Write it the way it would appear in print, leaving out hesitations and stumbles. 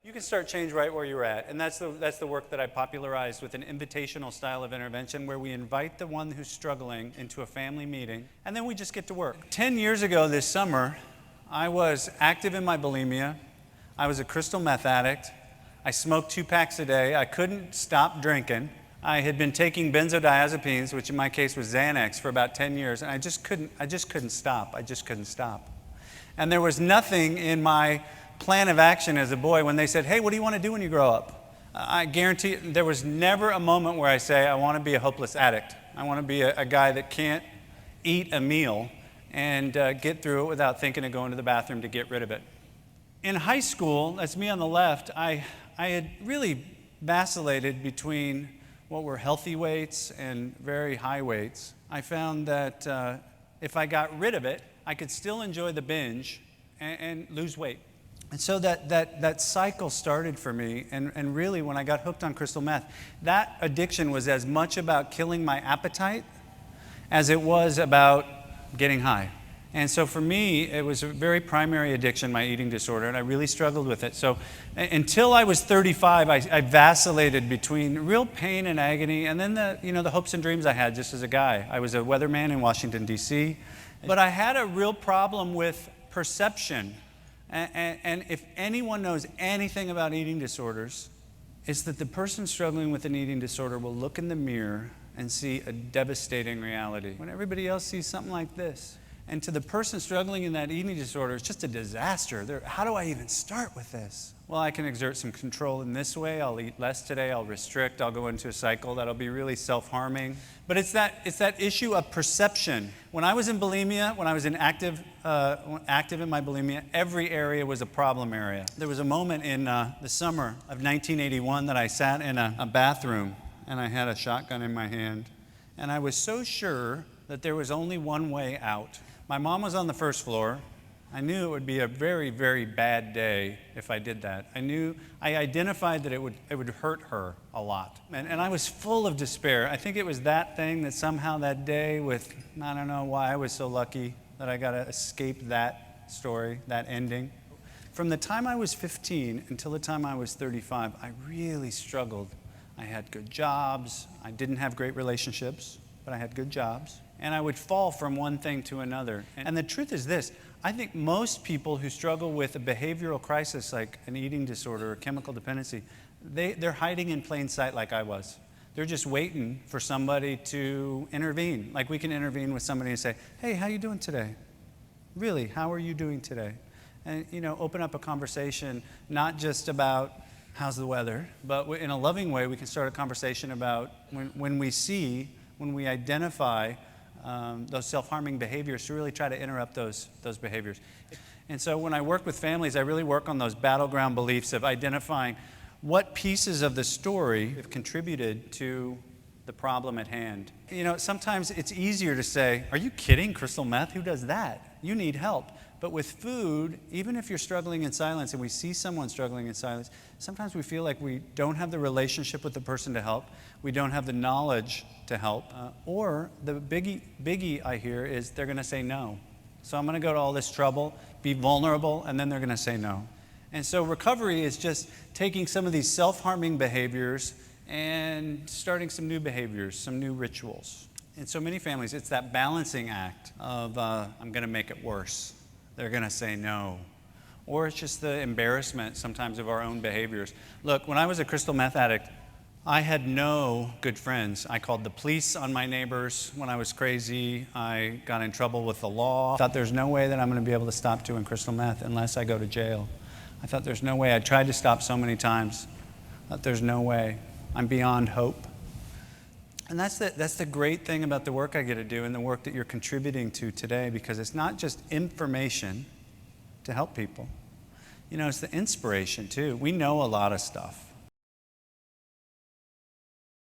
You can start change right where you're at, and that's the work that I popularized with an invitational style of intervention where we invite the one who's struggling into a family meeting, and then we just get to work. 10 years ago this summer, I was active in my bulimia. I was a crystal meth addict. I smoked 2 packs a day. I couldn't stop drinking. I had been taking benzodiazepines, which in my case was Xanax, for about 10 years, and I just couldn't stop. And there was nothing in my plan of action as a boy when they said, hey, what do you want to do when you grow up? I guarantee there was never a moment where I say, I want to be a hopeless addict. I want to be a guy that can't eat a meal and get through it without thinking of going to the bathroom to get rid of it. In high school, that's me on the left, I had really vacillated between what were healthy weights and very high weights. I found that if I got rid of it, I could still enjoy the binge and lose weight. And so that cycle started for me, and really when I got hooked on crystal meth, that addiction was as much about killing my appetite as it was about getting high. And so for me, it was a very primary addiction, my eating disorder, and I really struggled with it. So until I was 35, I vacillated between real pain and agony, and then the hopes and dreams I had just as a guy. I was a weatherman in Washington, D.C., but I had a real problem with perception. And if anyone knows anything about eating disorders, it's that the person struggling with an eating disorder will look in the mirror and see a devastating reality when everybody else sees something like this. And to the person struggling in that eating disorder, it's just a disaster. How do I even start with this? Well, I can exert some control in this way. I'll eat less today. I'll restrict. I'll go into a cycle that'll be really self-harming. But it's that issue of perception. When I was in bulimia, when I was active in my bulimia, every area was a problem area. There was a moment in the summer of 1981 that I sat in a bathroom and I had a shotgun in my hand, and I was so sure that there was only one way out. My mom was on the first floor. I knew it would be a very, very bad day if I did that. I identified that it would hurt her a lot. And I was full of despair. I think it was that thing that somehow that day I don't know why I was so lucky that I got to escape that story, that ending. From the time I was 15 until the time I was 35, I really struggled. I had good jobs. I didn't have great relationships, but I had good jobs. And I would fall from one thing to another. And the truth is this, I think most people who struggle with a behavioral crisis like an eating disorder or chemical dependency, they're hiding in plain sight like I was. They're just waiting for somebody to intervene. Like we can intervene with somebody and say, hey, how you doing today? Really, how are you doing today? And open up a conversation, not just about how's the weather, but in a loving way, we can start a conversation about when we identify those self-harming behaviors, to really try to interrupt those behaviors. And so when I work with families, I really work on those battleground beliefs of identifying what pieces of the story have contributed to the problem at hand. Sometimes it's easier to say, are you kidding, crystal meth? Who does that? You need help. But with food, even if you're struggling in silence and we see someone struggling in silence, sometimes we feel like we don't have the relationship with the person to help. We don't have the knowledge to help. Or the biggie I hear is they're going to say no. So I'm going to go to all this trouble, be vulnerable, and then they're going to say no. And so recovery is just taking some of these self-harming behaviors and starting some new behaviors, some new rituals. In so many families, it's that balancing act of I'm going to make it worse. They're going to say no. Or it's just the embarrassment sometimes of our own behaviors. Look, when I was a crystal meth addict, I had no good friends. I called the police on my neighbors when I was crazy. I got in trouble with the law. I thought there's no way that I'm going to be able to stop doing crystal meth unless I go to jail. I thought there's no way. I tried to stop so many times. I thought there's no way. I'm beyond hope. And that's the great thing about the work I get to do and the work that you're contributing to today, because it's not just information to help people. It's the inspiration too. We know a lot of stuff.